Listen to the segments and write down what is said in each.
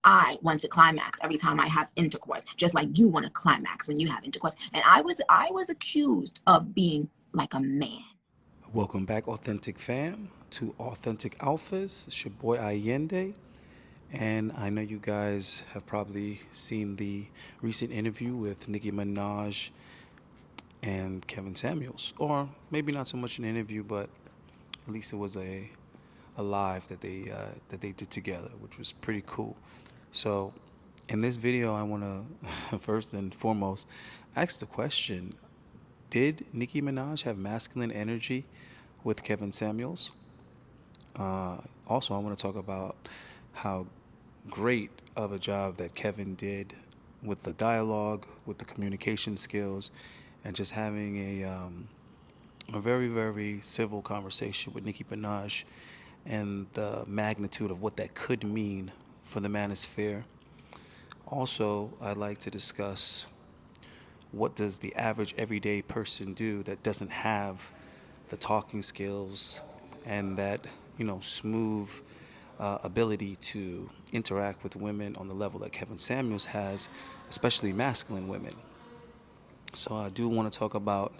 I want to climax every time I have intercourse, just like you want to climax when you have intercourse. And I was accused of being like a man. Welcome back, Authentic Fam, to Authentic Alphas. It's your boy Ayindei. And I know you guys have probably seen the recent interview with Nicki Minaj and Kevin Samuels. Or maybe not so much an interview, but at least it was a live that they did together, which was pretty cool. So in this video, I want to first and foremost ask the question: did Nicki Minaj have masculine energy with Kevin Samuels? Also, I want to talk about how great of a job that Kevin did with the dialogue, with the communication skills, and just having a very, very civil conversation with Nicki Minaj and the magnitude of what that could mean for the manosphere. Also, I'd like to discuss what does the average everyday person do that doesn't have the talking skills and that smooth ability to interact with women on the level that Kevin Samuels has, especially masculine women. So I do want to talk about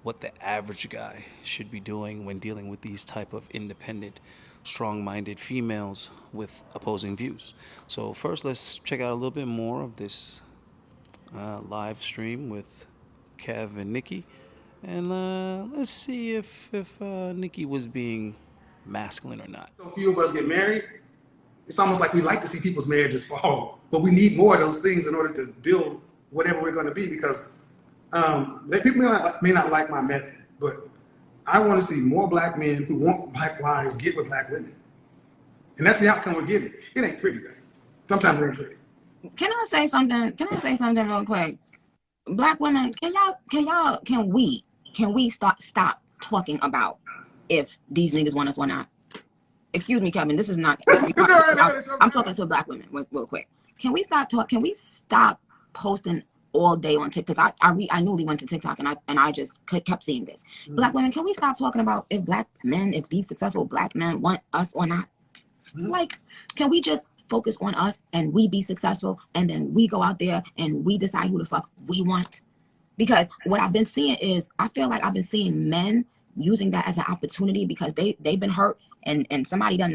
what the average guy should be doing when dealing with these type of independent, strong-minded females with opposing views. So first, let's check out a little bit more of this live stream with Kev and Nikki, and let's see if Nikki was being masculine or not. So few of us get married. It's almost like we like to see people's marriages fall, but we need more of those things in order to build whatever we're going to be. Because people may not like my method, but I want to see more black men who want black wives get with black women, and that's the outcome we're getting. It ain't pretty, though. Sometimes it ain't pretty. Can I say something? Can I say something real quick? Black women, can we stop talking about if these niggas want us or not? Excuse me, Kevin. This is not. I'm talking to black women real quick. Can we stop posting all day on TikTok? Because I newly went to TikTok and I just kept seeing this. Mm-hmm. Black women, can we stop talking about if these successful black men want us or not? Mm-hmm. Like, can we just focus on us and we be successful, and then we go out there and we decide who the fuck we want? Because what I've been seeing is, I feel like I've been seeing men using that as an opportunity because they've been hurt and somebody done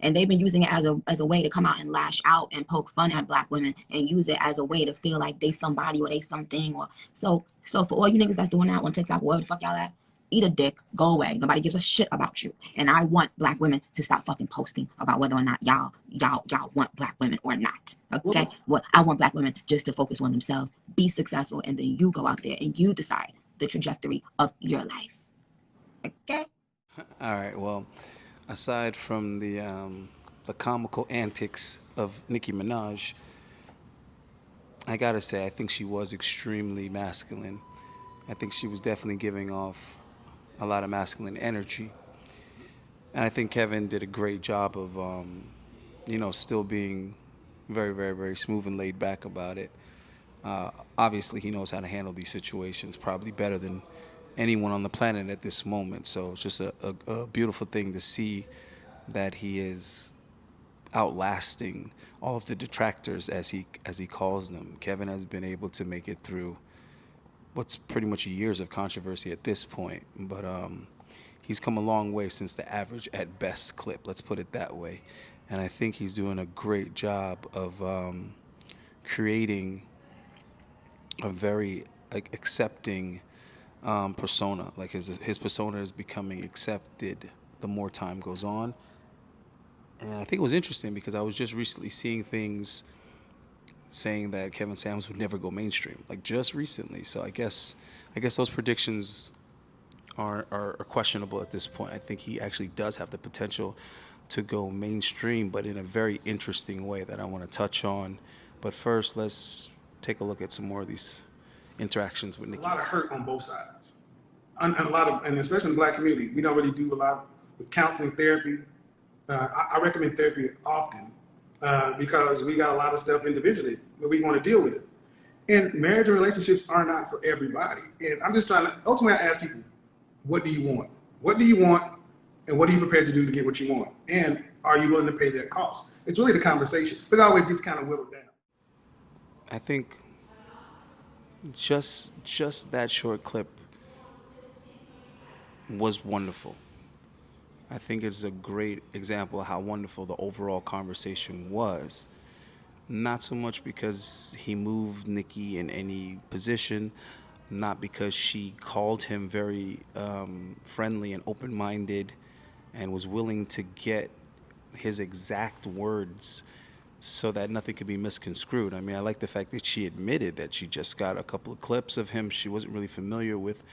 and they've been using it as a way to come out and lash out and poke fun at black women and use it as a way to feel like they somebody or they something. Or so for all you niggas that's doing that on TikTok, wherever the fuck y'all at, eat a dick, go away. Nobody gives a shit about you. And I want black women to stop fucking posting about whether or not y'all want black women or not. Okay? Well, I want black women just to focus on themselves, be successful, and then you go out there and you decide the trajectory of your life. Okay? All right. Well, aside from the comical antics of Nicki Minaj, I gotta say, I think she was extremely masculine. I think she was definitely giving off a lot of masculine energy. And I think Kevin did a great job of, still being very, very, very smooth and laid back about it. Obviously, he knows how to handle these situations probably better than anyone on the planet at this moment. So it's just a beautiful thing to see that he is outlasting all of the detractors, as he calls them. Kevin has been able to make it through what's pretty much years of controversy at this point, but he's come a long way since the average at best clip, let's put it that way. And I think he's doing a great job of creating a very accepting persona. Like his persona is becoming accepted the more time goes on. And I think it was interesting because I was just recently seeing things saying that Kevin Samuels would never go mainstream, like just recently. So I guess those predictions are questionable at this point. I think he actually does have the potential to go mainstream, but in a very interesting way that I want to touch on. But first, let's take a look at some more of these interactions with Nicki. A lot of hurt on both sides, and especially in the black community, we don't really do a lot with counseling, therapy. I recommend therapy often because we got a lot of stuff individually that we want to deal with. And marriage and relationships are not for everybody. And I'm just ultimately I ask people, what do you want? What do you want? And what are you prepared to do to get what you want? And are you willing to pay that cost? It's really the conversation, but it always gets kind of whittled down. I think just that short clip was wonderful. I think it's a great example of how wonderful the overall conversation was. Not so much because he moved Nikki in any position, not because she called him very friendly and open-minded and was willing to get his exact words so that nothing could be misconstrued. I mean, I like the fact that she admitted that she just got a couple of clips of him. She wasn't really familiar with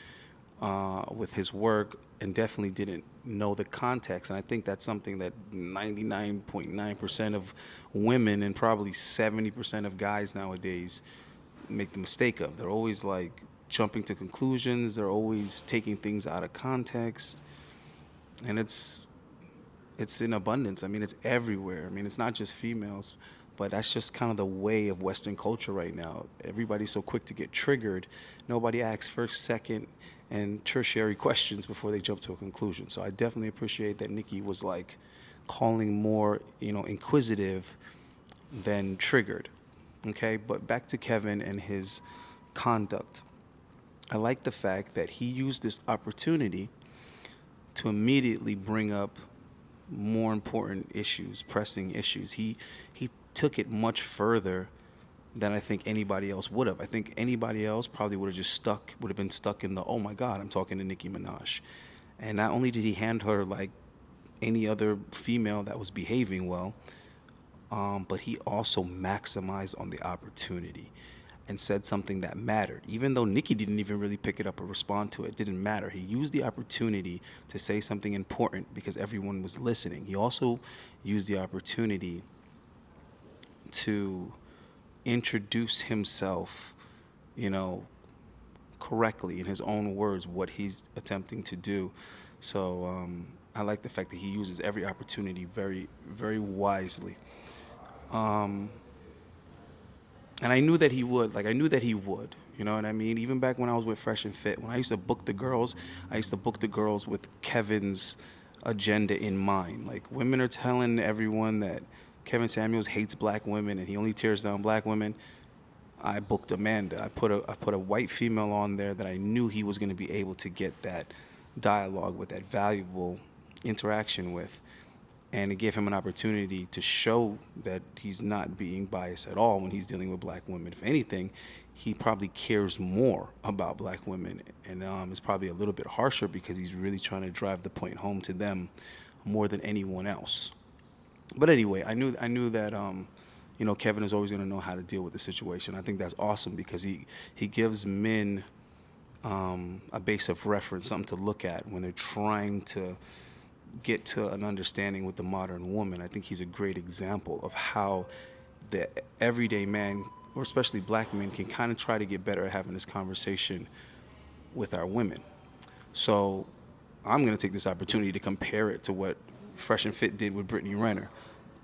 his work and definitely didn't know the context. And I think that's something that 99.9% of women and probably 70% of guys nowadays make the mistake of. They're always like jumping to conclusions. They're always taking things out of context. And it's in abundance. I mean, it's everywhere. I mean, it's not just females, but that's just kind of the way of Western culture right now. Everybody's so quick to get triggered. Nobody asks first, second, and tertiary questions before they jump to a conclusion. So I definitely appreciate that Nikki was like calling more, inquisitive than triggered. Okay, but back to Kevin and his conduct. I like the fact that he used this opportunity to immediately bring up more important issues, pressing issues. He took it much further than I think anybody else would have. I think anybody else probably would have been stuck in the, oh my God, I'm talking to Nicki Minaj. And not only did he hand her like any other female that was behaving well, but he also maximized on the opportunity and said something that mattered. Even though Nicki didn't even really pick it up or respond to it, it didn't matter. He used the opportunity to say something important because everyone was listening. He also used the opportunity to introduce himself, correctly in his own words, what he's attempting to do. So I like the fact that he uses every opportunity very, very wisely. And I knew that he would. You know what I mean? Even back when I was with Fresh and Fit, when I used to book the girls, with Kevin's agenda in mind. Like, women are telling everyone that Kevin Samuels hates black women and he only tears down black women. I booked Amanda. I put a white female on there that I knew he was going to be able to get that dialogue with, that valuable interaction with. And it gave him an opportunity to show that he's not being biased at all when he's dealing with black women. If anything, he probably cares more about black women, and is probably a little bit harsher because he's really trying to drive the point home to them more than anyone else. But anyway, I knew that Kevin is always going to know how to deal with the situation. I think that's awesome because he gives men a base of reference, something to look at when they're trying to get to an understanding with the modern woman. I think he's a great example of how the everyday man, or especially black men, can kind of try to get better at having this conversation with our women. So I'm going to take this opportunity to compare it to what Fresh and Fit did with Brittany Renner.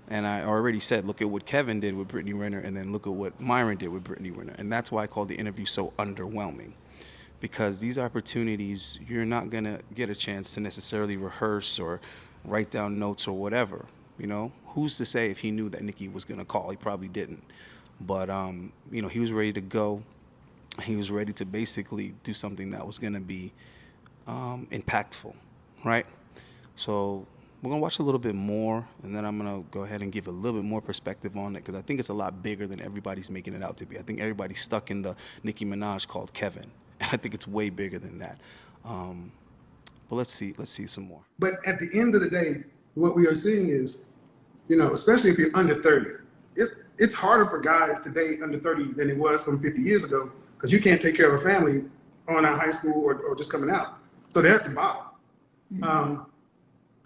And I already said, look at what Kevin did with Brittany Renner, and then look at what Myron did with Brittany Renner. And that's why I called the interview so underwhelming. Because these opportunities, you're not going to get a chance to necessarily rehearse or write down notes or whatever. Who's to say if he knew that Nicki was going to call? He probably didn't. But, he was ready to go. He was ready to basically do something that was going to be impactful, right? So we're going to watch a little bit more, and then I'm going to go ahead and give a little bit more perspective on it because I think it's a lot bigger than everybody's making it out to be. I think everybody's stuck in the Nicki Minaj called Kevin. I think it's way bigger than that. But let's see some more. But at the end of the day, what we are seeing is, especially if you're under 30, it's harder for guys today under 30 than it was from 50 years ago because you can't take care of a family on out high school or just coming out. So they're at the bottom. Mm-hmm.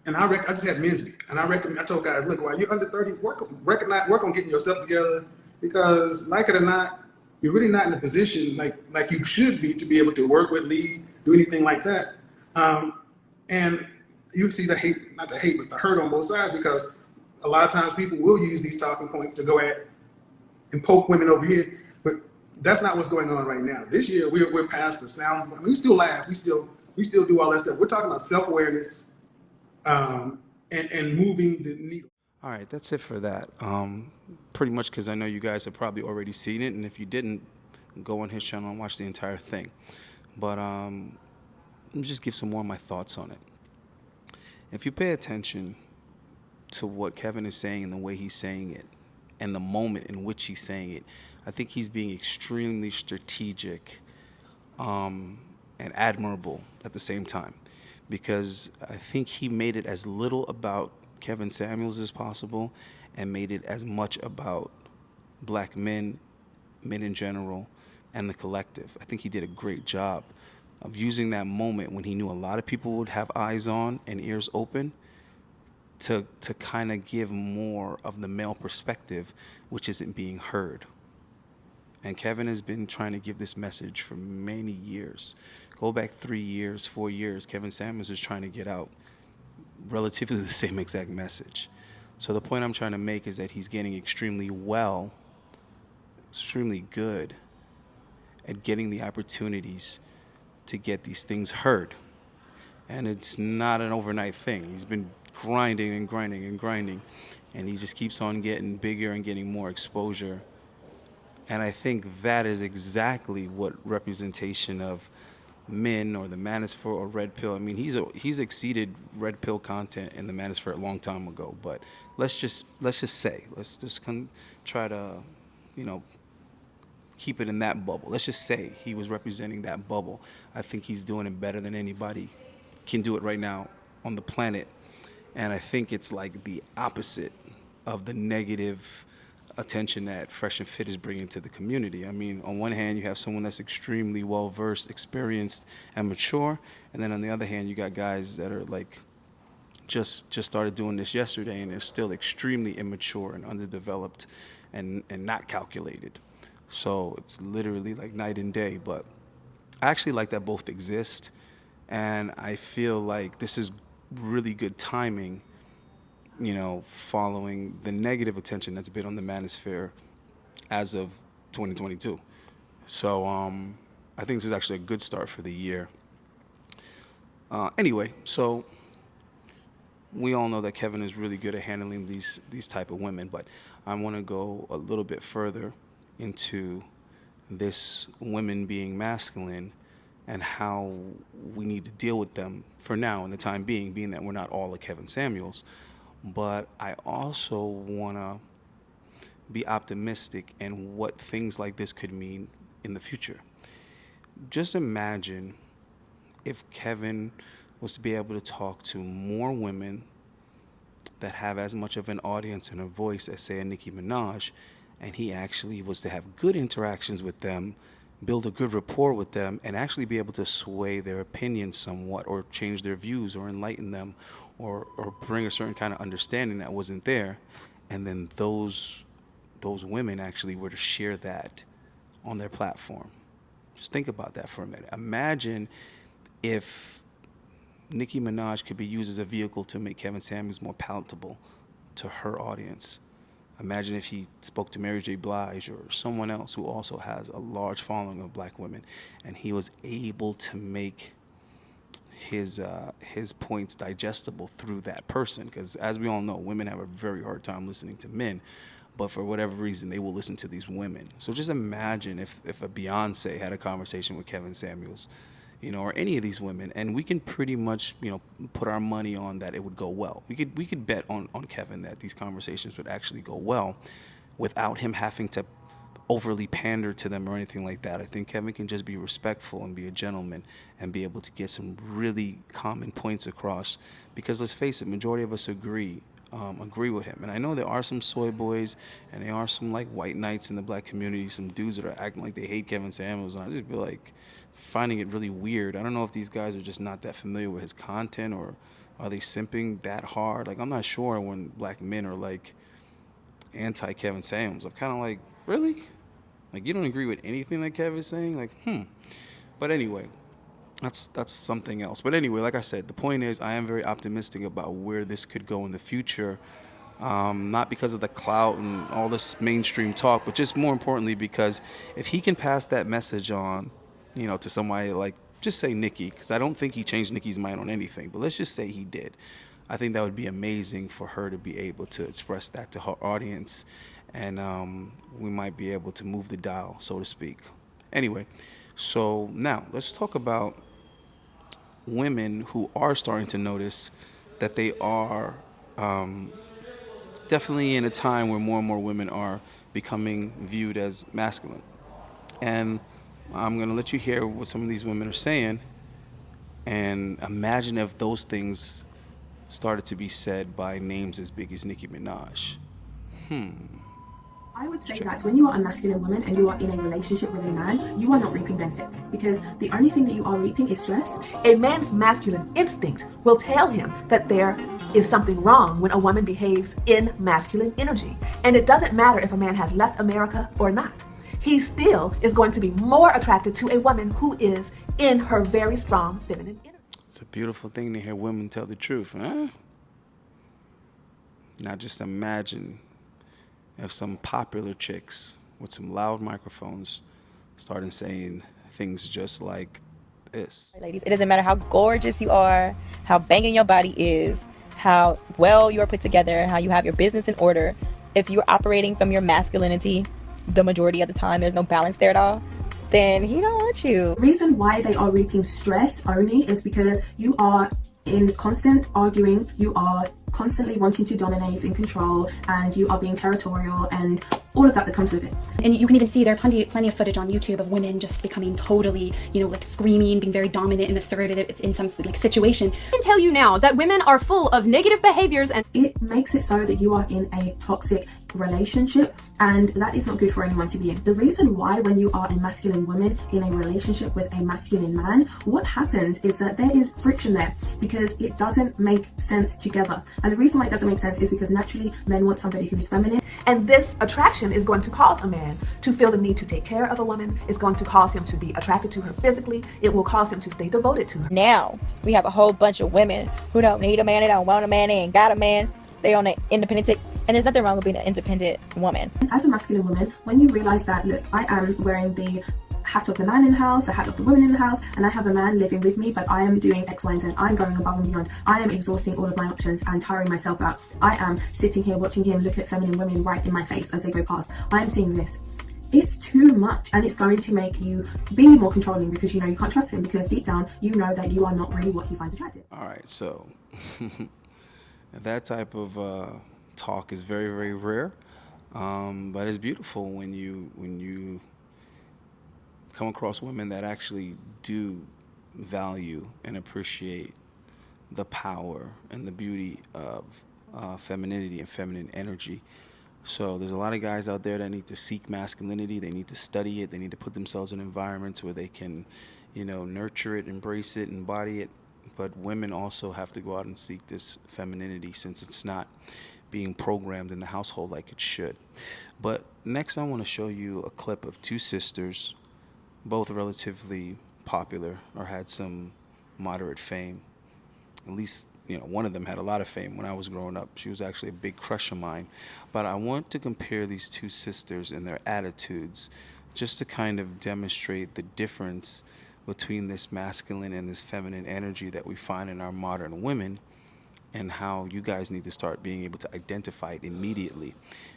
And I just had men's week, and I told guys, look, while you're under 30, work on getting yourself together because, like it or not, you're really not in a position like you should be to be able to work with, lead, do anything like that. And you see the hate, not the hate, but the hurt on both sides because a lot of times people will use these talking points to go at and poke women over here. But that's not what's going on right now. This year, we're past the sound. I mean, we still laugh. We still do all that stuff. We're talking about self-awareness, and moving the needle. All right, that's it for that. Pretty much because I know you guys have probably already seen it, and if you didn't, go on his channel and watch the entire thing. But let me just give some more of my thoughts on it. If you pay attention to what Kevin is saying and the way he's saying it, and the moment in which he's saying it, I think he's being extremely strategic and admirable at the same time, because I think he made it as little about Kevin Samuels as possible and made it as much about black men, men in general, and the collective. I think he did a great job of using that moment when he knew a lot of people would have eyes on and ears open to kind of give more of the male perspective, which isn't being heard. And Kevin has been trying to give this message for many years. Go back 3 years, 4 years, Kevin Samuels was trying to get out relatively the same exact message. So the point I'm trying to make is that he's getting extremely good at getting the opportunities to get these things heard. And it's not an overnight thing. He's been grinding and grinding and grinding, and he just keeps on getting bigger and getting more exposure. And I think that is exactly what representation of men or the manosphere or red pill. I mean, he's exceeded red pill content in the manosphere a long time ago. But let's just try to, keep it in that bubble. Let's just say he was representing that bubble. I think he's doing it better than anybody can do it right now on the planet. And I think it's like the opposite of the negative attention that Fresh and Fit is bringing to the community. I mean, on one hand, you have someone that's extremely well-versed, experienced, and mature. And then on the other hand, you got guys that are like just started doing this yesterday, and they're still extremely immature and underdeveloped and not calculated. So it's literally like night and day. But I actually like that both exist. And I feel like this is really good timing, following the negative attention that's been on the manosphere as of 2022. So I think this is actually a good start for the year. Anyway, so we all know that Kevin is really good at handling these type of women, but I want to go a little bit further into this women being masculine and how we need to deal with them for now in the time being that we're not all a Kevin Samuels. But I also want to be optimistic in what things like this could mean in the future. Just imagine if Kevin was to be able to talk to more women that have as much of an audience and a voice as, say, a Nicki Minaj, and he actually was to have good interactions with them, build a good rapport with them, and actually be able to sway their opinions somewhat, or change their views, or enlighten them, or bring a certain kind of understanding that wasn't there. And then those women actually were to share that on their platform. Just think about that for a minute. Imagine if Nicki Minaj could be used as a vehicle to make Kevin Samuels more palatable to her audience. Imagine if he spoke to Mary J. Blige or someone else who also has a large following of black women, and he was able to make his points digestible through that person. Because as we all know, women have a very hard time listening to men, but for whatever reason, they will listen to these women. So just imagine if a Beyonce had a conversation with Kevin Samuels, or any of these women, and we can pretty much, put our money on that it would go well. We could bet on Kevin that these conversations would actually go well without him having to overly pander to them or anything like that. I think Kevin can just be respectful and be a gentleman and be able to get some really common points across, because let's face it, majority of us agree with him. And I know there are some soy boys and there are some like white knights in the black community, some dudes that are acting like they hate Kevin Samuels, and I just feel like finding it really weird. I don't know if these guys are just not that familiar with his content, or are they simping that hard? Like, I'm not sure when black men are like anti-Kevin Samuels. I'm kind of like, really? Like, you don't agree with anything that Kevin's saying? Like, But anyway, that's something else. But anyway, like I said, the point is I am very optimistic about where this could go in the future. Not because of the clout and all this mainstream talk, but just more importantly because if he can pass that message on, to somebody like, just say Nicki, because I don't think he changed Nicki's mind on anything, but let's just say he did. I think that would be amazing for her to be able to express that to her audience, and we might be able to move the dial, so to speak. Anyway, so now let's talk about women who are starting to notice that they are definitely in a time where more and more women are becoming viewed as masculine. And I'm going to let you hear what some of these women are saying, and imagine if those things started to be said by names as big as Nicki Minaj. I would say that when you are a masculine woman and you are in a relationship with a man, you are not reaping benefits, because the only thing that you are reaping is stress. A man's masculine instinct will tell him that there is something wrong when a woman behaves in masculine energy. And it doesn't matter if a man has left America or not. He still is going to be more attracted to a woman who is in her very strong feminine energy. It's a beautiful thing to hear women tell the truth, huh? Now just imagine if some popular chicks with some loud microphones started saying things just like this. Ladies, it doesn't matter how gorgeous you are, how banging your body is, how well you are put together, how you have your business in order. If you're operating from your masculinity, the majority of the time there's no balance there at all, then he don't want you. The reason why they are reaping stress only is because you are in constant arguing, you are constantly wanting to dominate and control, and you are being territorial and all of that comes with it. And you can even see there plenty of footage on YouTube of women just becoming totally, like screaming, being very dominant and assertive in some like situation. I can tell you now that women are full of negative behaviors, and it makes it so that you are in a toxic relationship, and that is not good for anyone to be in. The reason why when you are a masculine woman in a relationship with a masculine man, what happens is that there is friction there because it doesn't make sense together. And the reason why it doesn't make sense is because naturally men want somebody who is feminine. And this attraction is going to cause a man to feel the need to take care of a woman. It's going to cause him to be attracted to her physically. It will cause him to stay devoted to her. Now, we have a whole bunch of women who don't need a man, they don't want a man, they ain't got a man, they on an independent tick. And there's nothing wrong with being an independent woman. As a masculine woman, when you realize that, look, I am wearing the hat of the man in the house, the hat of the woman in the house, and I have a man living with me, but I am doing X, Y, and Z. I'm going above and beyond. I am exhausting all of my options and tiring myself out. I am sitting here watching him look at feminine women right in my face as they go past. I am seeing this. It's too much, and it's going to make you be more controlling because you can't trust him, because deep down you know that you are not really what he finds attractive. All right, so that type of talk is very, very rare, but it's beautiful when you come across women that actually do value and appreciate the power and the beauty of femininity and feminine energy. So there's a lot of guys out there that need to seek masculinity. They need to study it. They need to put themselves in environments where they can, nurture it, embrace it, embody it. But women also have to go out and seek this femininity, since it's not being programmed in the household like it should. But next, I want to show you a clip of two sisters, both relatively popular or had some moderate fame. At least, one of them had a lot of fame when I was growing up. She was actually a big crush of mine. But I want to compare these two sisters and their attitudes just to kind of demonstrate the difference between this masculine and this feminine energy that we find in our modern women, and how you guys need to start being able to identify it immediately.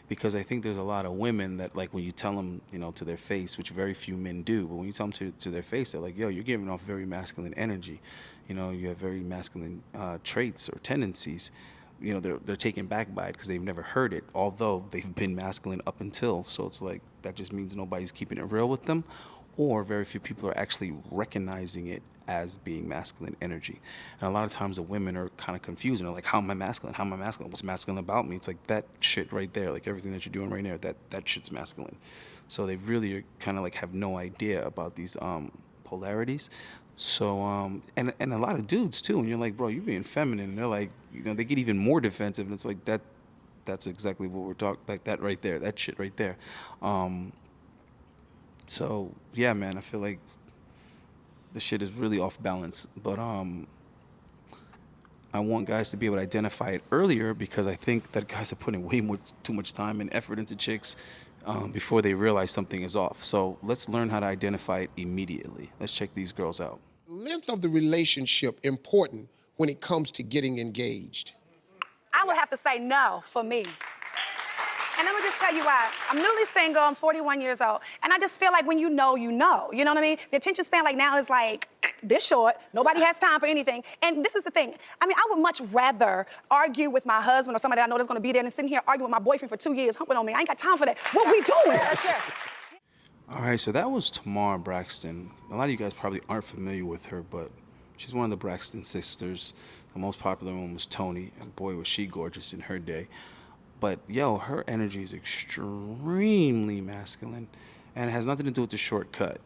Because I think there's a lot of women that, like, when you tell them, to their face, which very few men do, but when you tell them to their face, they're like, yo, you're giving off very masculine energy. You have very masculine traits or tendencies. They're taken back by it because they've never heard it, although they've been masculine up until. So it's like, that just means nobody's keeping it real with them, or very few people are actually recognizing it as being masculine energy. And a lot of times the women are kind of confused and they're like, how am I masculine? How am I masculine? What's masculine about me? It's like that shit right there, like everything that you're doing right there, that shit's masculine. So they really are kind of like have no idea about these polarities. So and a lot of dudes too, and you're like, bro, you're being feminine, and they're like, they get even more defensive, and it's like that's exactly what we're talking, like that right there, that shit right there. So yeah, man, I feel like the shit is really off balance, but I want guys to be able to identify it earlier, because I think that guys are putting too much time and effort into chicks before they realize something is off. So let's learn how to identify it immediately. Let's check these girls out. Length of the relationship important when it comes to getting engaged? I would have to say no for me. And let me just tell you why. I'm newly single, I'm 41 years old, and I just feel like when you know, you know. You know what I mean? The attention span like now is like this short. Nobody has time for anything. And this is the thing. I mean, I would much rather argue with my husband or somebody I know that's gonna be there than sitting here arguing with my boyfriend for 2 years, humping on me. I ain't got time for that. What we doing? All right, so that was Tamar Braxton. A lot of you guys probably aren't familiar with her, but she's one of the Braxton sisters. The most popular one was Toni, and boy, was she gorgeous in her day. But yo, her energy is extremely masculine, and it has nothing to do with the shortcut.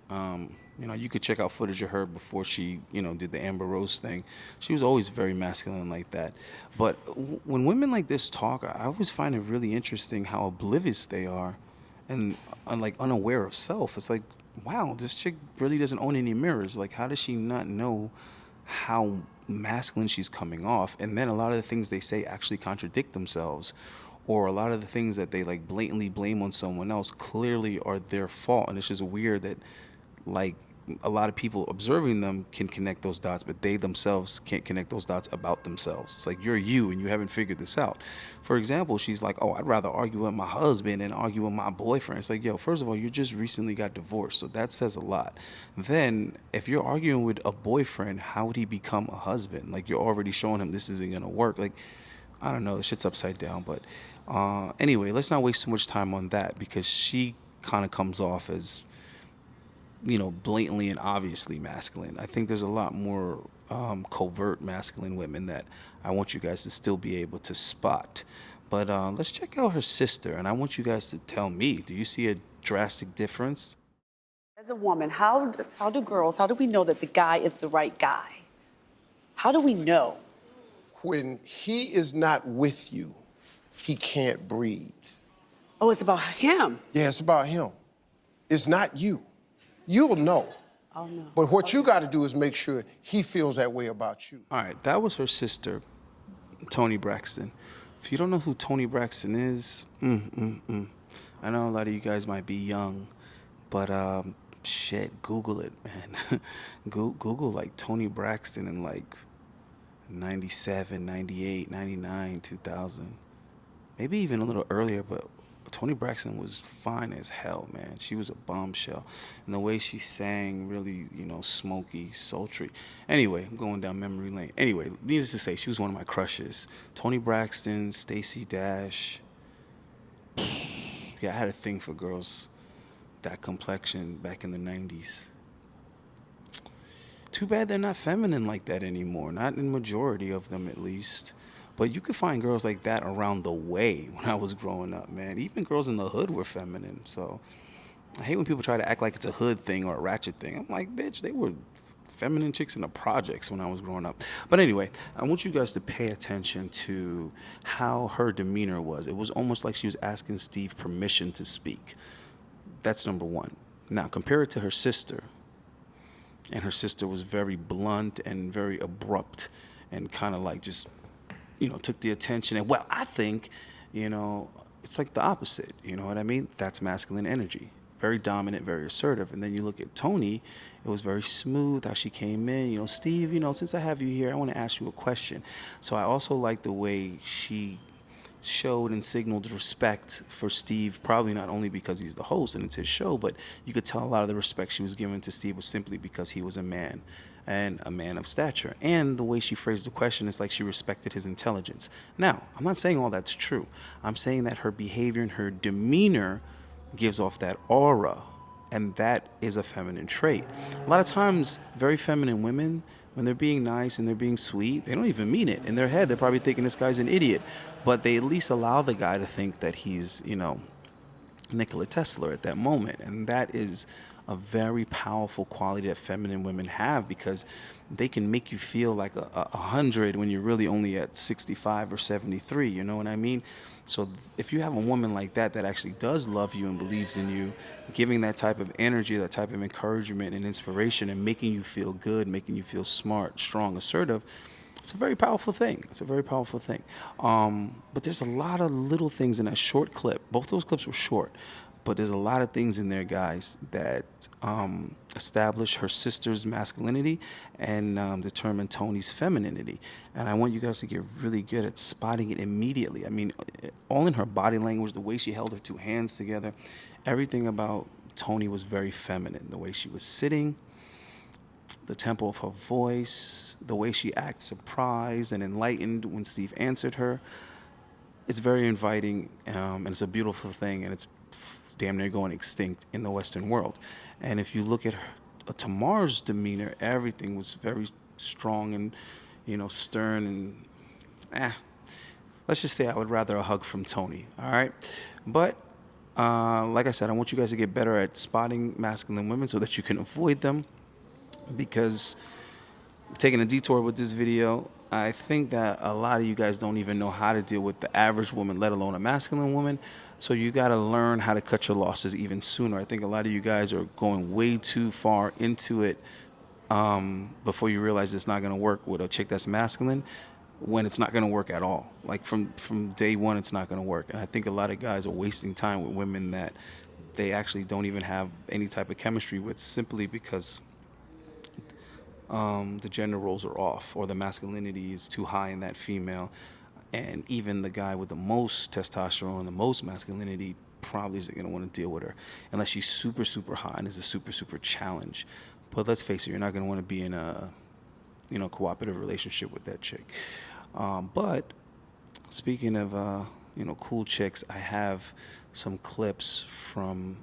You know, you could check out footage of her before she, did the Amber Rose thing. She was always very masculine like that. But when women like this talk, I always find it really interesting how oblivious they are, and like unaware of self. It's like, wow, this chick really doesn't own any mirrors. Like, how does she not know how masculine she's coming off? And then a lot of the things they say actually contradict themselves, or a lot of the things that they like blatantly blame on someone else clearly are their fault. And it's just weird that like a lot of people observing them can connect those dots, but they themselves can't connect those dots about themselves. It's like, you're you and you haven't figured this out. For example, she's like, oh, I'd rather argue with my husband than argue with my boyfriend. It's like, yo, first of all, you just recently got divorced, so that says a lot. Then if you're arguing with a boyfriend, how would he become a husband? Like, you're already showing him this isn't gonna work. Like, I don't know, the shit's upside down. But anyway, let's not waste too much time on that, because she kind of comes off as, blatantly and obviously masculine. I think there's a lot more covert masculine women that I want you guys to still be able to spot. But let's check out her sister, and I want you guys to tell me, do you see a drastic difference? As a woman, how do we know that the guy is the right guy? How do we know? When he is not with you, he can't breathe. Oh, it's about him. Yeah, it's about him. It's not you. You'll know. Oh, no. But what you got to do is make sure he feels that way about you. All right, that was her sister, Toni Braxton. If you don't know who Toni Braxton is, I know a lot of you guys might be young, but shit, Google it, man. Google like Toni Braxton in like 97, 98, 99, 2000. Maybe even a little earlier, but Toni Braxton was fine as hell, man. She was a bombshell. And the way she sang, really, smoky, sultry. Anyway, I'm going down memory lane. Anyway, needless to say, she was one of my crushes. Toni Braxton, Stacey Dash. Yeah, I had a thing for girls that complexion back in the 90s. Too bad they're not feminine like that anymore. Not in majority of them, at least. But you could find girls like that around the way when I was growing up, man. Even girls in the hood were feminine. So I hate when people try to act like it's a hood thing or a ratchet thing. I'm like, bitch, they were feminine chicks in the projects when I was growing up. But anyway, I want you guys to pay attention to how her demeanor was. It was almost like she was asking Steve permission to speak. That's number one. Now, compare it to her sister. And her sister was very blunt and very abrupt and kind of like just, took the attention. And, well, I think, it's like the opposite. You know what I mean? That's masculine energy. Very dominant, very assertive. And then you look at Toni, it was very smooth how she came in. Steve, since I have you here, I want to ask you a question. So I also like the way she showed and signaled respect for Steve, probably not only because he's the host and it's his show, but you could tell a lot of the respect she was giving to Steve was simply because he was a man and a man of stature. And the way she phrased the question is like she respected his intelligence. Now, I'm not saying all that's true. I'm saying that her behavior and her demeanor gives off that aura, and that is a feminine trait. A lot of times, very feminine women, when they're being nice and they're being sweet, they don't even mean it. In their head, they're probably thinking this guy's an idiot, but they at least allow the guy to think that he's, Nikola Tesla at that moment. And that is a very powerful quality that feminine women have, because they can make you feel like 100 when you're really only at 65 or 73, you know what I mean? So if you have a woman like that that actually does love you and believes in you, giving that type of energy, that type of encouragement and inspiration, and making you feel good, making you feel smart, strong, assertive, it's a very powerful thing. It's a very powerful thing. But there's a lot of little things in that short clip. Both those clips were short. But there's a lot of things in there, guys, that establish her sister's masculinity and determine Tony's femininity. And I want you guys to get really good at spotting it immediately. I mean, all in her body language, the way she held her two hands together, everything about Tony was very feminine. The way she was sitting, the tempo of her voice, the way she acted surprised and enlightened when Steve answered her. It's very inviting, and it's a beautiful thing, and it's damn near going extinct in the Western world. And if you look at her, Tamar's demeanor, everything was very strong and, stern and, let's just say I would rather a hug from Tony, all right? But like I said, I want you guys to get better at spotting masculine women so that you can avoid them, because taking a detour with this video, I think that a lot of you guys don't even know how to deal with the average woman, let alone a masculine woman. So you got to learn how to cut your losses even sooner. I think a lot of you guys are going way too far into it before you realize it's not going to work with a chick that's masculine, when it's not going to work at all. Like from day one, it's not going to work. And I think a lot of guys are wasting time with women that they actually don't even have any type of chemistry with, simply because the gender roles are off, or the masculinity is too high in that female. And even the guy with the most testosterone, the most masculinity, probably isn't going to want to deal with her unless she's super, super high and is a super, super challenge. But let's face it, you're not going to want to be in a, cooperative relationship with that chick. But speaking of, cool chicks, I have some clips from,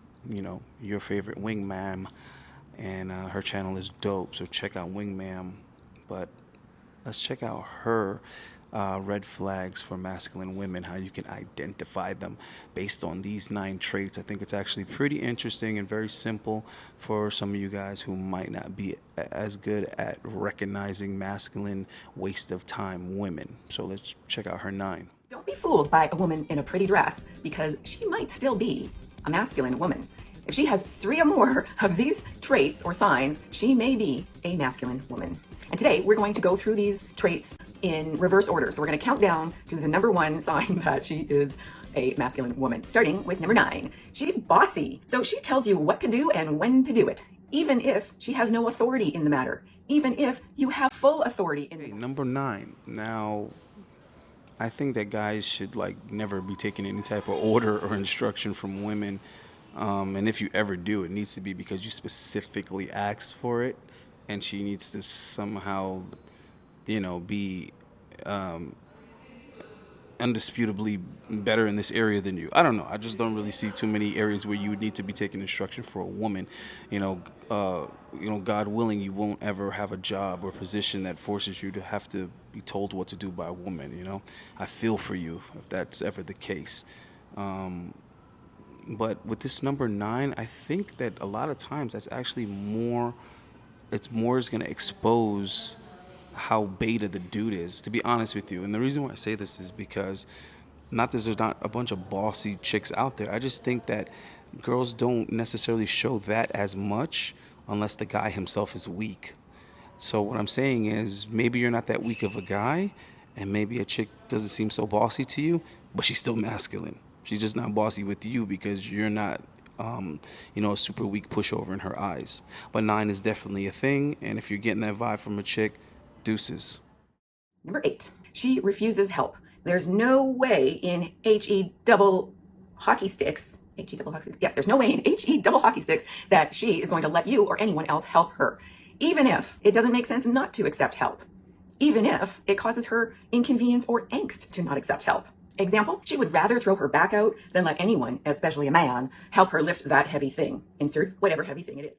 your favorite Wingmam. And her channel is dope, so check out Wingmam. But let's check out her red flags for masculine women, how you can identify them based on these 9 traits. I think it's actually pretty interesting and very simple for some of you guys who might not be as good at recognizing masculine waste of time women. So let's check out her 9. Don't be fooled by a woman in a pretty dress, because she might still be a masculine woman. If she has 3 or more of these traits or signs, she may be a masculine woman. And today we're going to go through these traits in reverse order. So we're going to count down to the number 1 sign that she is a masculine woman, starting with number 9. She's bossy. So she tells you what to do and when to do it, even if she has no authority in the matter, even if you have full authority in the matter. Number 9. Now, I think that guys should never be taking any type of order or instruction from women. And if you ever do, it needs to be because you specifically asked for it, and she needs to somehow, be undisputably better in this area than you. I don't know. I just don't really see too many areas where you would need to be taking instruction for a woman. God willing, you won't ever have a job or position that forces you to have to be told what to do by a woman. I feel for you if that's ever the case. But with this number 9, I think that a lot of times that's actually more is going to expose how beta the dude is, to be honest with you. And the reason why I say this is because there's not a bunch of bossy chicks out there. I just think that girls don't necessarily show that as much unless the guy himself is weak. So what I'm saying is, maybe you're not that weak of a guy, and maybe a chick doesn't seem so bossy to you, but she's still masculine. She's just not bossy with you because you're not, a super weak pushover in her eyes. But 9 is definitely a thing, and if you're getting that vibe from a chick, deuces. Number 8, she refuses help. There's no way in HE double hockey sticks, yes, there's no way in HE double hockey sticks that she is going to let you or anyone else help her, even if it doesn't make sense not to accept help, even if it causes her inconvenience or angst to not accept help. Example, she would rather throw her back out than let anyone, especially a man, help her lift that heavy thing. Insert whatever heavy thing it is.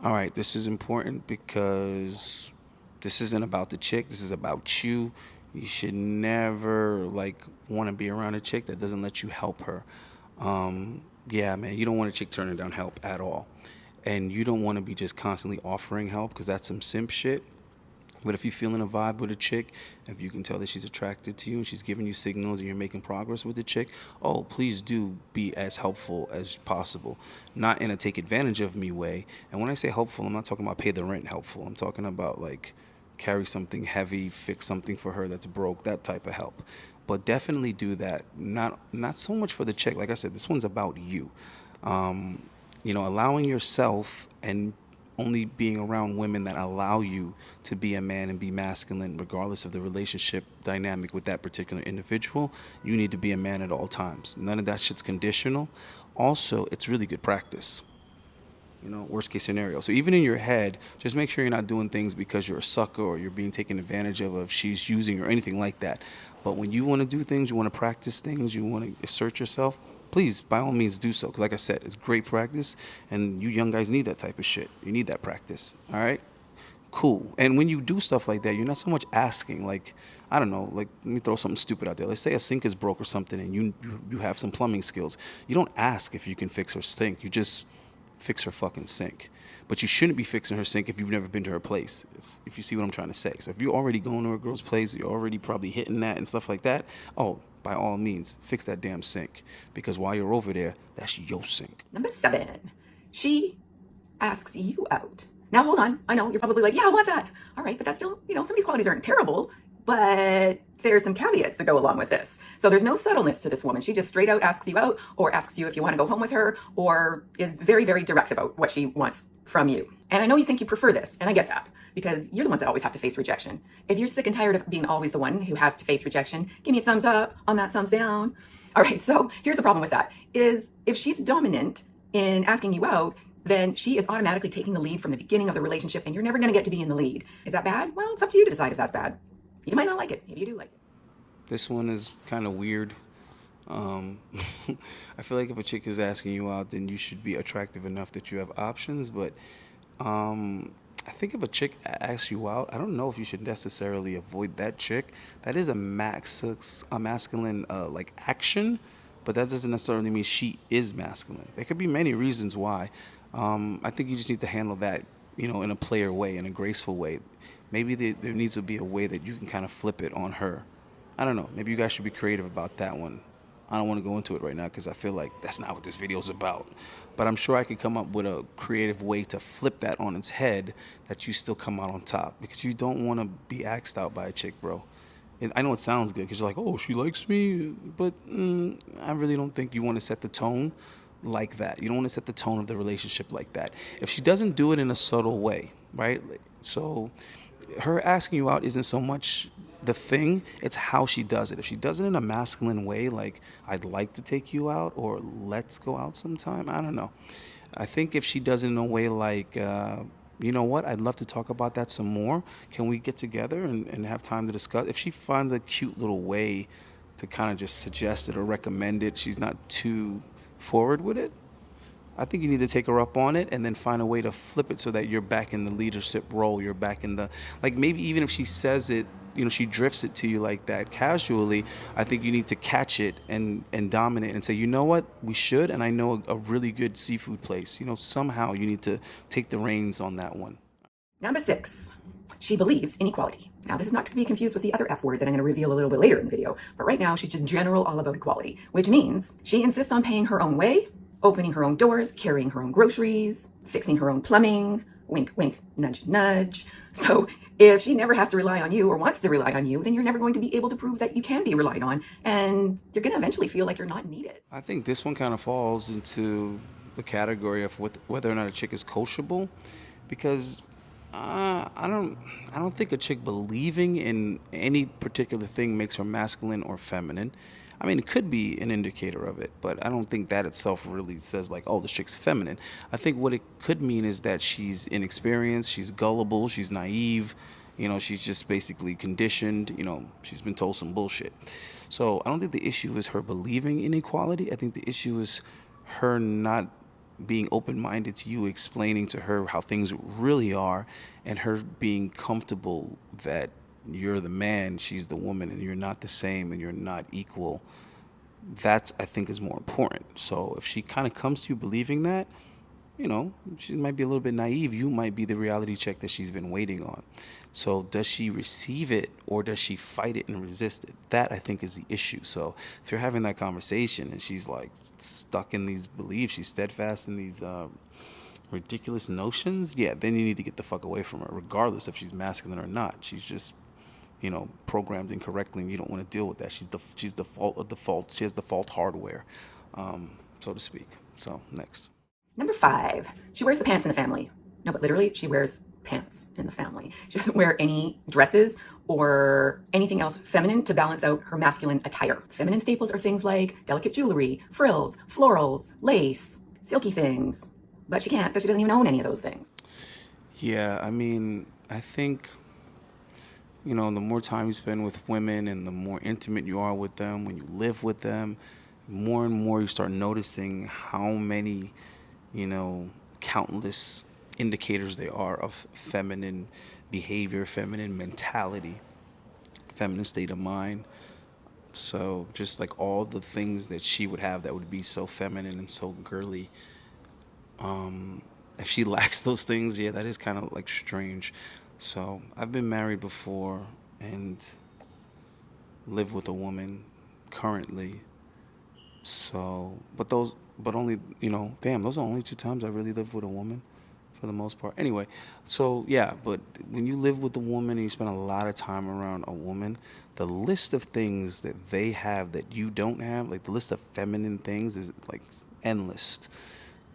All right, this is important because this isn't about the chick. This is about you. You should never want to be around a chick that doesn't let you help her. Yeah, man, you don't want a chick turning down help at all. And you don't want to be just constantly offering help, because that's some simp shit. But if you're feeling a vibe with a chick, if you can tell that she's attracted to you and she's giving you signals and you're making progress with the chick, please do be as helpful as possible. Not in a take advantage of me way. And when I say helpful, I'm not talking about pay the rent helpful. I'm talking about carry something heavy, fix something for her that's broke, that type of help. but definitely do that. Not so much for the chick. Like I said, this one's about you. Allowing yourself and only being around women that allow you to be a man and be masculine, regardless of the relationship dynamic with that particular individual. You need to be a man at all times. None of that shit's conditional. Also, it's really good practice. Worst case scenario. So even in your head, just make sure you're not doing things because you're a sucker or you're being taken advantage of, if she's using or anything like that. But when you want to do things, you want to practice things, you want to assert yourself, please, by all means, do so. Because like I said, it's great practice, and you young guys need that type of shit. You need that practice, all right? Cool. And when you do stuff like that, you're not so much asking, like, I don't know, like, let me throw something stupid out there. Let's say a sink is broke or something, and you have some plumbing skills. You don't ask if you can fix her sink. You just fix her fucking sink. But you shouldn't be fixing her sink if you've never been to her place, if you see what I'm trying to say. So if you're already going to a girl's place, you're already probably hitting that and stuff like that, by all means, fix that damn sink. Because while you're over there, that's your sink. Number 7, she asks you out. Now, hold on. I know you're probably like, yeah, I want that. All right, but that's still, some of these qualities aren't terrible, but there's some caveats that go along with this. So there's no subtleness to this woman. She just straight out asks you out, or asks you if you want to go home with her, or is very, very direct about what she wants from you. And I know you think you prefer this, and I get that, because you're the ones that always have to face rejection. If you're sick and tired of being always the one who has to face rejection, give me a thumbs up on that thumbs down. All right, so here's the problem with that, is if she's dominant in asking you out, then she is automatically taking the lead from the beginning of the relationship, and you're never going to get to be in the lead. Is that bad? Well, it's up to you to decide if that's bad. You might not like it. Maybe you do like it. This one is kind of weird. I feel like if a chick is asking you out, then you should be attractive enough that you have options. But I think if a chick asks you out, I don't know if you should necessarily avoid that chick. That is a masculine like action, but that doesn't necessarily mean she is masculine. There could be many reasons why. I think you just need to handle that, in a player way, in a graceful way. Maybe there needs to be a way that you can kind of flip it on her. I don't know. Maybe you guys should be creative about that one. I don't want to go into it right now because I feel like that's not what this video is about. But I'm sure I could come up with a creative way to flip that on its head, that you still come out on top, because you don't want to be asked out by a chick, bro. And I know it sounds good because you're like, oh, she likes me. But I really don't think you want to set the tone like that. You don't want to set the tone of the relationship like that. If she doesn't do it in a subtle way, right? So her asking you out isn't so much the thing, it's how she does it. If she does it in a masculine way, like, I'd like to take you out, or let's go out sometime, I don't know. I think if she does it in a way like, you know what, I'd love to talk about that some more. Can we get together and have time to discuss? If she finds a cute little way to kind of just suggest it or recommend it, she's not too forward with it, I think you need to take her up on it and then find a way to flip it so that you're back in the leadership role. You're back in the, like, maybe even if she says it, she drifts it to you like that casually, I think you need to catch it and dominate and say, you know what, we should, and I know a really good seafood place. Somehow you need to take the reins on that one. Number 6, she believes in equality. Now, this is not to be confused with the other F word that I'm going to reveal a little bit later in the video, but right now she's just general all about equality, which means she insists on paying her own way, opening her own doors, carrying her own groceries, fixing her own plumbing, wink, wink, nudge, nudge. So if she never has to rely on you or wants to rely on you, then you're never going to be able to prove that you can be relied on, and you're going to eventually feel like you're not needed. I think this one kind of falls into the category of whether or not a chick is coachable, because I don't think a chick believing in any particular thing makes her masculine or feminine. I mean, it could be an indicator of it, but I don't think that itself really says like, oh, this chick's feminine. I think what it could mean is that she's inexperienced, she's gullible, she's naive, she's just basically conditioned, she's been told some bullshit. So I don't think the issue is her believing in equality. I think the issue is her not being open-minded to you, explaining to her how things really are, and her being comfortable that you're the man, she's the woman, and you're not the same, and you're not equal. That's, I think, is more important. So if she kind of comes to you believing that, she might be a little bit naive. You might be the reality check that she's been waiting on. So does she receive it, or does she fight it and resist it? That, I think, is the issue. So if you're having that conversation and she's like stuck in these beliefs, she's steadfast in these ridiculous notions, yeah, then you need to get the fuck away from her, regardless if she's masculine or not. She's just programmed incorrectly, and you don't want to deal with that. She's default. She has default hardware, so to speak. So next. Number 5, she wears the pants in the family. No, but literally, she wears pants in the family. She doesn't wear any dresses or anything else feminine to balance out her masculine attire. Feminine staples are things like delicate jewelry, frills, florals, lace, silky things. But she can't because she doesn't even own any of those things. Yeah, I mean, I think, the more time you spend with women and the more intimate you are with them, when you live with them, more and more you start noticing how many, countless indicators there are of feminine behavior, feminine mentality, feminine state of mind. So just like all the things that she would have that would be so feminine and so girly, if she lacks those things, yeah, that is kind of like strange. So I've been married before and live with a woman currently. So, but only, those are only 2 times I really lived with a woman for the most part. Anyway, so yeah, but when you live with a woman and you spend a lot of time around a woman, the list of things that they have that you don't have, like the list of feminine things is like endless.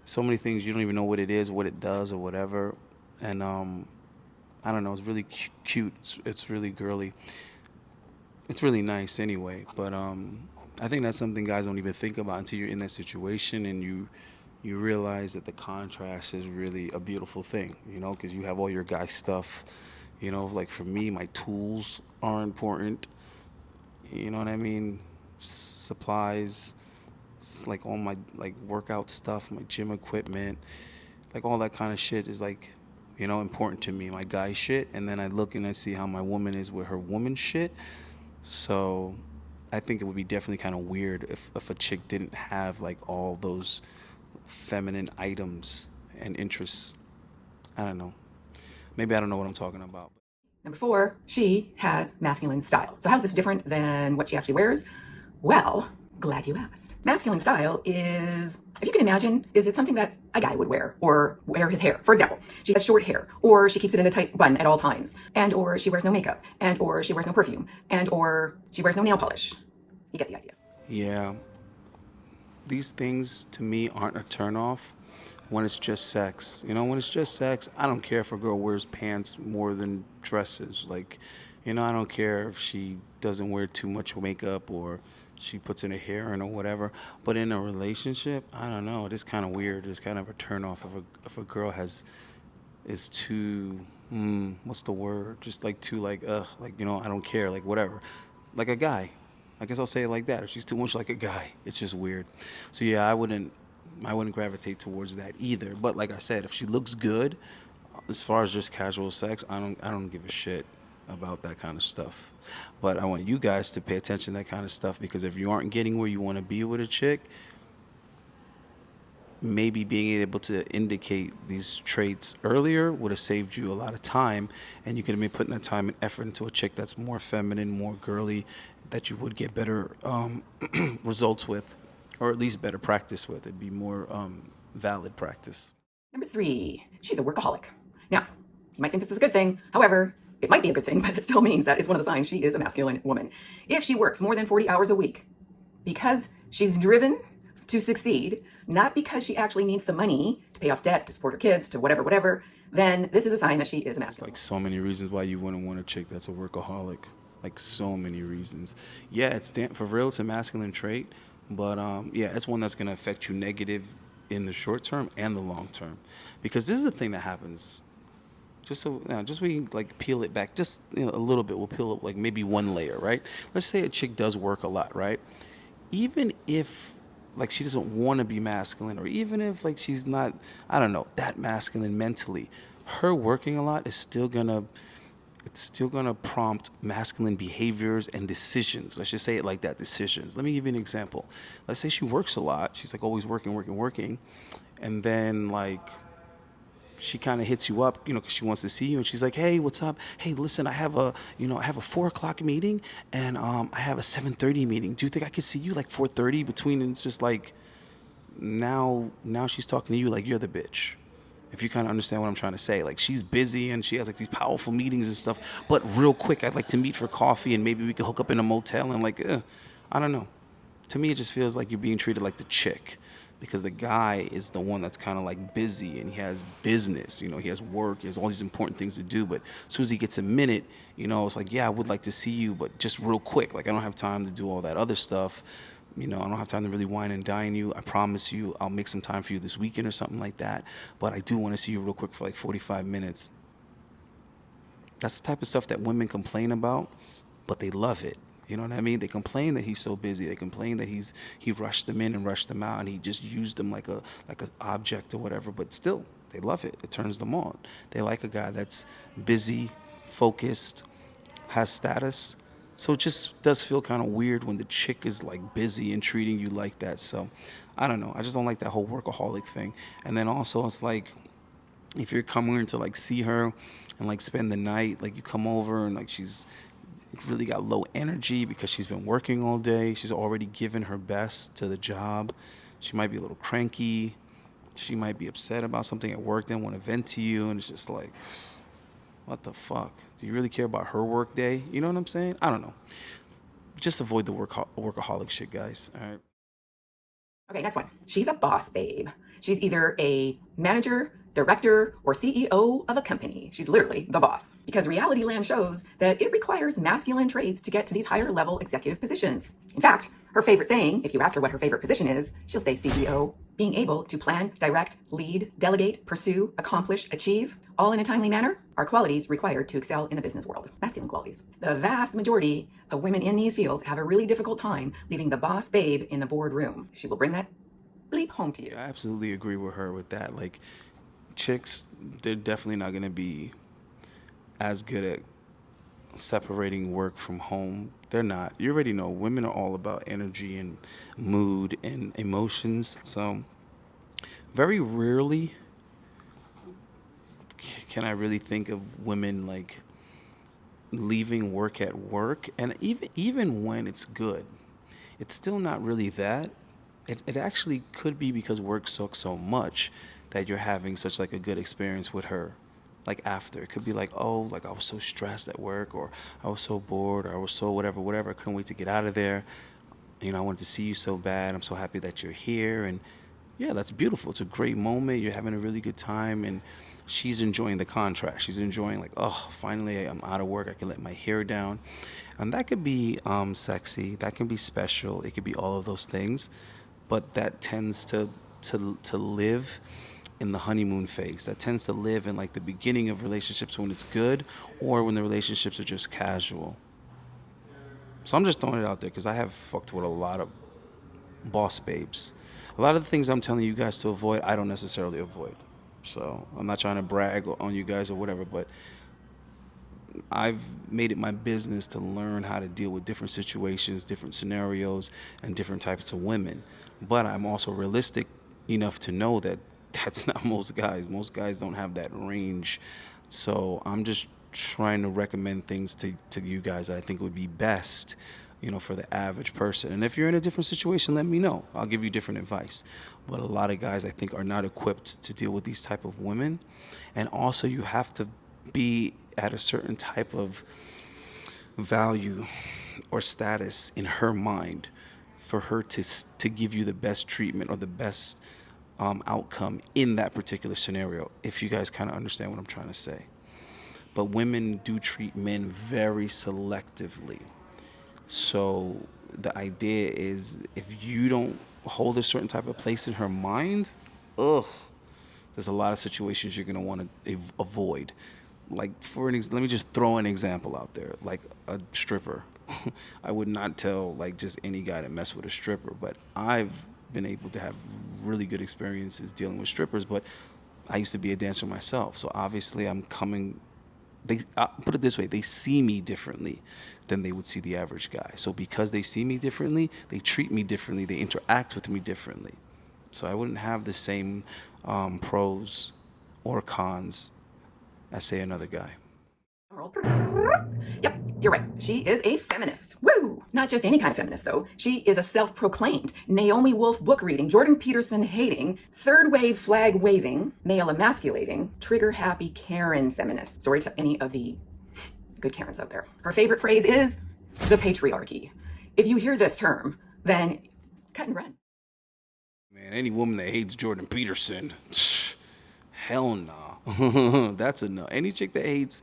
So many things you don't even know what it is, what it does, or whatever. And I don't know, it's really cute. It's really girly. It's really nice anyway. But I think that's something guys don't even think about until you're in that situation and you realize that the contrast is really a beautiful thing, because you have all your guy stuff. Like for me, my tools are important. You know what I mean? Supplies. It's like all my workout stuff, my gym equipment, like all that kind of shit is like, important to me, my guy shit. And then I look and I see how my woman is with her woman shit. So I think it would be definitely kind of weird if a chick didn't have like all those feminine items and interests. I don't know. Maybe I don't know what I'm talking about. Number 4, she has masculine style. So how's this different than what she actually wears? Well, glad you asked. Masculine style is, if you can imagine, is it something that a guy would wear or wear his hair? For example, she has short hair, or she keeps it in a tight bun at all times, and or she wears no makeup, and or she wears no perfume, and or she wears no nail polish. You get the idea. Yeah. These things to me aren't a turnoff when it's just sex. When it's just sex, I don't care if a girl wears pants more than dresses. Like, I don't care if she doesn't wear too much makeup or she puts in her hair in or whatever. But in a relationship, I don't know. It is kind of weird. It's kind of a turnoff if a girl is too, what's the word? Just like too I don't care, like whatever. Like a guy. I guess I'll say it like that. If she's too much like a guy, it's just weird. So yeah, I wouldn't gravitate towards that either. But like I said, if she looks good, as far as just casual sex, I don't give a shit about that kind of stuff. But I want you guys to pay attention to that kind of stuff, because if you aren't getting where you want to be with a chick, maybe being able to indicate these traits earlier would have saved you a lot of time, and you could have been putting that time and effort into a chick that's more feminine, more girly, that you would get better results with, or at least better practice with. It'd be more valid practice. Number 3, she's a workaholic. Now, you might think this is a good thing. However, it might be a good thing, but it still means that it's one of the signs she is a masculine woman. If she works more than 40 hours a week because she's driven to succeed, not because she actually needs the money to pay off debt, to support her kids, to whatever, then this is a sign that she is a masculine. Like so many reasons why you wouldn't want a chick that's a workaholic. Like so many reasons. Yeah, for real, it's a masculine trait, but yeah, it's one that's gonna affect you negative in the short term and the long term. Because this is the thing that happens. Just so we can like peel it back just a little bit. We'll peel up like maybe one layer, right? Let's say a chick does work a lot, right? Even if like she doesn't want to be masculine, or even if like she's not, I don't know, that masculine mentally, her working a lot is still gonna prompt masculine behaviors and decisions. Let's just say it like that, decisions. Let me give you an example. Let's say she works a lot. She's like always working. And then like she kind of hits you up, because she wants to see you. And she's like, hey, what's up? Hey, listen, I have a 4:00 meeting and I have a 7:30 meeting. Do you think I could see you like 4:30 between? And it's just like, now she's talking to you like you're the bitch. If you kind of understand what I'm trying to say. Like, she's busy and she has like these powerful meetings and stuff, but real quick, I'd like to meet for coffee and maybe we could hook up in a motel and like, I don't know. To me, it just feels like you're being treated like the chick, because the guy is the one that's kind of like busy and he has business, you know, he has work, he has all these important things to do. But as soon as he gets a minute, you know, it's like, yeah, I would like to see you, but just real quick. Like, I don't have time to do all that other stuff. You know, I don't have time to really wine and dine you. I promise you I'll make some time for you this weekend or something like that. But I do want to see you real quick for like 45 minutes. That's the type of stuff that women complain about, but they love it. You know what I mean? They complain that he's so busy. They complain that he rushed them in and rushed them out, and he just used them like a object or whatever. But still, they love it. It turns them on. They like a guy that's busy, focused, has status. So it just does feel kind of weird when the chick is like busy and treating you like that. So I don't know. I just don't like that whole workaholic thing. And then also it's like, if you're coming to like see her and like spend the night, like you come over and like she's really got low energy because she's been working all day. She's already given her best to the job. She might be a little cranky. She might be upset about something at work, then want to vent to you. And it's just like, what the fuck? Do you really care about her work day? You know what I'm saying? I don't know. Just avoid the workaholic shit, guys. All right. Okay, next one. She's a boss babe. She's either a manager, director, or CEO of a company. She's literally the boss. Because reality land shows that it requires masculine traits to get to these higher level executive positions. In fact, her favorite saying, if you ask her what her favorite position is, she'll say CEO. Being able to plan, direct, lead, delegate, pursue, accomplish, achieve, all in a timely manner, are qualities required to excel in the business world. Masculine qualities. The vast majority of women in these fields have a really difficult time leaving the boss babe in the boardroom. She will bring that bleep home to you. I absolutely agree with her with that. Like, chicks, they're definitely not going to be as good at separating work from home. They're not. You already know women are all about energy and mood and emotions. So very rarely can I really think of women like leaving work at work. And even when it's good, it's still not really that. It actually could be because work sucks so much that you're having such like a good experience with her. Like after, it could be like, oh, like I was so stressed at work, or I was so bored, or I was so whatever, I couldn't wait to get out of there. You know, I wanted to see you so bad. I'm so happy that you're here. And yeah, that's beautiful. It's a great moment. You're having a really good time. And she's enjoying the contract. She's enjoying like, oh, finally I'm out of work. I can let my hair down. And that could be sexy. That can be special. It could be all of those things. But that tends to live in the honeymoon phase. That tends to live in like the beginning of relationships when it's good, or when the relationships are just casual. So I'm just throwing it out there because I have fucked with a lot of boss babes. A lot of the things I'm telling you guys to avoid, I don't necessarily avoid. So I'm not trying to brag on you guys or whatever, but I've made it my business to learn how to deal with different situations, different scenarios, and different types of women. But I'm also realistic enough to know that that's not most guys. Most guys don't have that range. So I'm just trying to recommend things to you guys that I think would be best, you know, for the average person. And if you're in a different situation, let me know. I'll give you different advice. But a lot of guys, I think, are not equipped to deal with these type of women. And also, you have to be at a certain type of value or status in her mind for her to give you the best treatment or the best outcome in that particular scenario, if you guys kind of understand what I'm trying to say. But women do treat men very selectively. So the idea is, if you don't hold a certain type of place in her mind, there's a lot of situations you're going to want to avoid. Like, let me just throw an example out there, like a stripper. I would not tell like just any guy to mess with a stripper, but I've been able to have really good experiences dealing with strippers. But I used to be a dancer myself, so obviously put it this way, they see me differently than they would see the average guy. So because they see me differently, they treat me differently, they interact with me differently. So I wouldn't have the same pros or cons as, say, another guy. Yep, you're right. She is a feminist. Woo! Not just any kind of feminist, though. She is a self-proclaimed Naomi Wolf book reading, Jordan Peterson hating, third wave flag waving, male emasculating, trigger happy Karen feminist. Sorry to any of the good Karens out there. Her favorite phrase is the patriarchy. If you hear this term, then cut and run. Man, any woman that hates Jordan Peterson, hell no. That's a no. Any chick that hates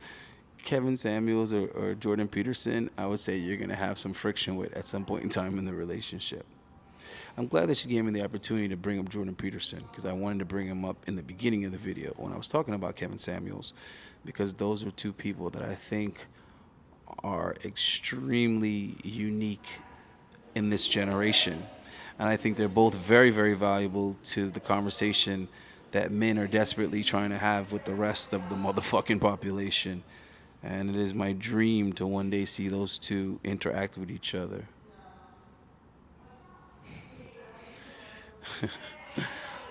Kevin Samuels or Jordan Peterson, I would say you're going to have some friction with at some point in time in the relationship. I'm glad that she gave me the opportunity to bring up Jordan Peterson, because I wanted to bring him up in the beginning of the video when I was talking about Kevin Samuels, because those are two people that I think are extremely unique in this generation. And I think they're both very, very valuable to the conversation that men are desperately trying to have with the rest of the motherfucking population. And it is my dream to one day see those two interact with each other.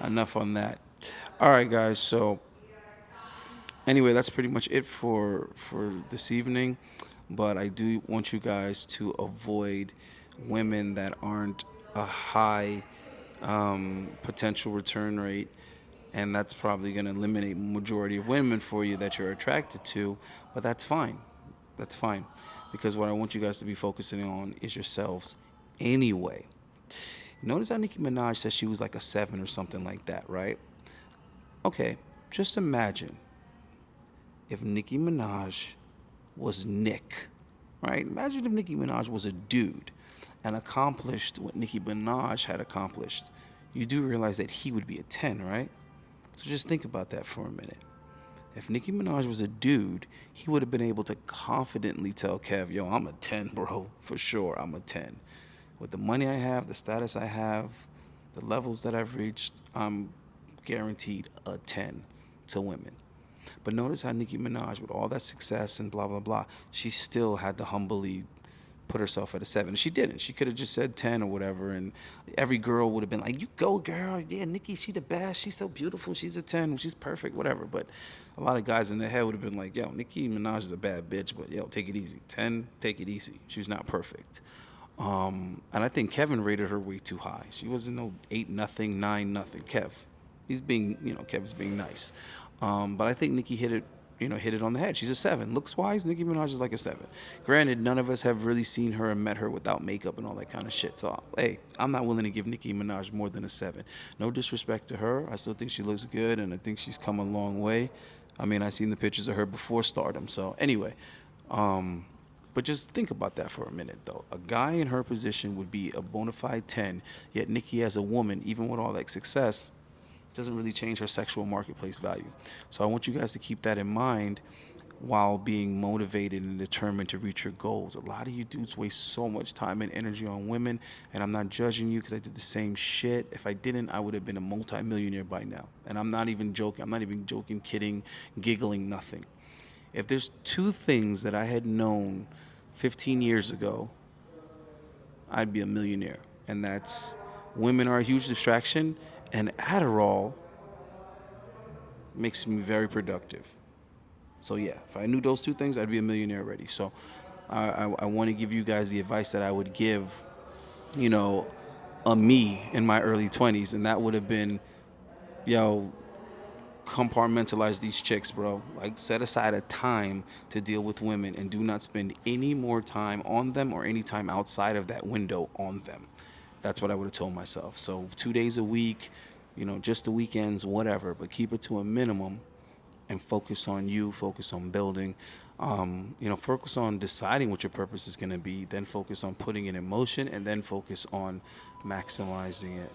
Enough on that. All right, guys. So anyway, that's pretty much it for this evening. But I do want you guys to avoid women that aren't a high potential return rate. And that's probably going to eliminate majority of women for you that you're attracted to. But that's fine. That's fine. Because what I want you guys to be focusing on is yourselves anyway. Notice how Nicki Minaj said she was like a 7 or something like that, right? Okay, just imagine if Nicki Minaj was Nick, right? Imagine if Nicki Minaj was a dude and accomplished what Nicki Minaj had accomplished. You do realize that he would be a 10, right? So just think about that for a minute. If Nicki Minaj was a dude, he would have been able to confidently tell Kev, yo, I'm a 10, bro. For sure, I'm a 10. With the money I have, the status I have, the levels that I've reached, I'm guaranteed a 10 to women. But notice how Nicki Minaj, with all that success and blah, blah, blah, she still had to humbly put herself at a 7. She didn't. She could have just said 10 or whatever, and every girl would have been like, you go, girl. Yeah, Nicki, she the best. She's so beautiful. She's a 10. She's perfect, whatever. But a lot of guys in their head would have been like, yo, Nicki Minaj is a bad bitch, but yo, take it easy. 10, take it easy. She's not perfect. And I think Kevin rated her way too high. She wasn't no 8-0, 9-0. Kev, he's being, Kevin's being nice. But I think Nicki hit it on the head. She's a 7. Looks-wise, Nicki Minaj is like a 7. Granted, none of us have really seen her and met her without makeup and all that kind of shit. So, hey, I'm not willing to give Nicki Minaj more than a 7. No disrespect to her. I still think she looks good, and I think she's come a long way. I mean, I seen the pictures of her before stardom. So, anyway, but just think about that for a minute, though. A guy in her position would be a bona fide 10, yet Nicki as a woman, even with all that success, doesn't really change her sexual marketplace value. So I want you guys to keep that in mind while being motivated and determined to reach your goals. A lot of you dudes waste so much time and energy on women, and I'm not judging you because I did the same shit. If I didn't, I would have been a multi-millionaire by now. And I'm not even joking. I'm not even joking, kidding, giggling, nothing. If there's two things that I had known 15 years ago, I'd be a millionaire. And that's women are a huge distraction, and Adderall makes me very productive. So yeah, if I knew those two things, I'd be a millionaire already. So I want to give you guys the advice that I would give, a me in my early 20s. And that would have been, compartmentalize these chicks, bro. Like, set aside a time to deal with women and do not spend any more time on them or any time outside of that window on them. That's what I would have told myself. So 2 days a week, just the weekends, whatever, but keep it to a minimum and focus on you, focus on building, focus on deciding what your purpose is going to be, then focus on putting it in motion, and then focus on maximizing it.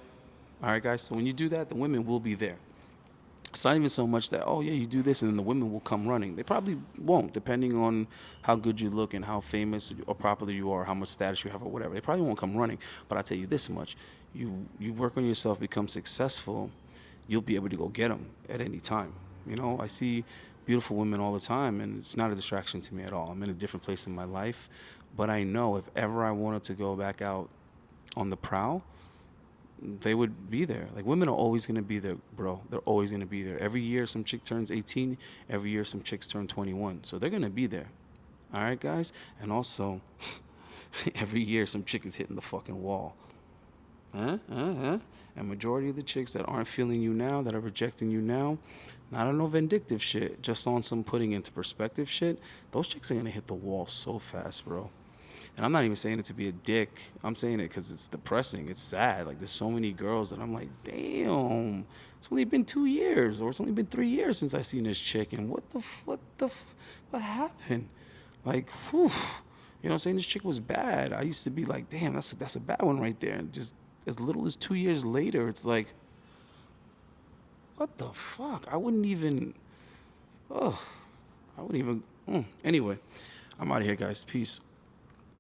All right, guys? So when you do that, the women will be there. It's not even so much that, oh, yeah, you do this and then the women will come running. They probably won't, depending on how good you look and how famous or popular you are, how much status you have or whatever. They probably won't come running. But I'll tell you this much. You work on yourself, become successful, you'll be able to go get them at any time. I see beautiful women all the time, and it's not a distraction to me at all. I'm in a different place in my life. But I know if ever I wanted to go back out on the prowl, they would be there. Like, women are always going to be there, bro. They're always going to be there. Every year some chick turns 18. Every year some chicks turn 21. So they're going to be there. All right, guys? And also, Every year, some chick is hitting the fucking wall. And majority of the chicks that aren't feeling you now, that are rejecting you now, not on no vindictive shit, just on some putting into perspective shit, those chicks are gonna hit the wall so fast, bro. And I'm not even saying it to be a dick. I'm saying it because it's depressing. It's sad. Like, there's so many girls that I'm like, damn, it's only been 2 years, or it's only been 3 years since I seen this chick, and what happened? Like, whew. You know what I'm saying? This chick was bad. I used to be like, damn, that's a bad one right there. And just as little as 2 years later, it's like, what the fuck? I wouldn't even. Anyway, I'm out of here, guys. Peace.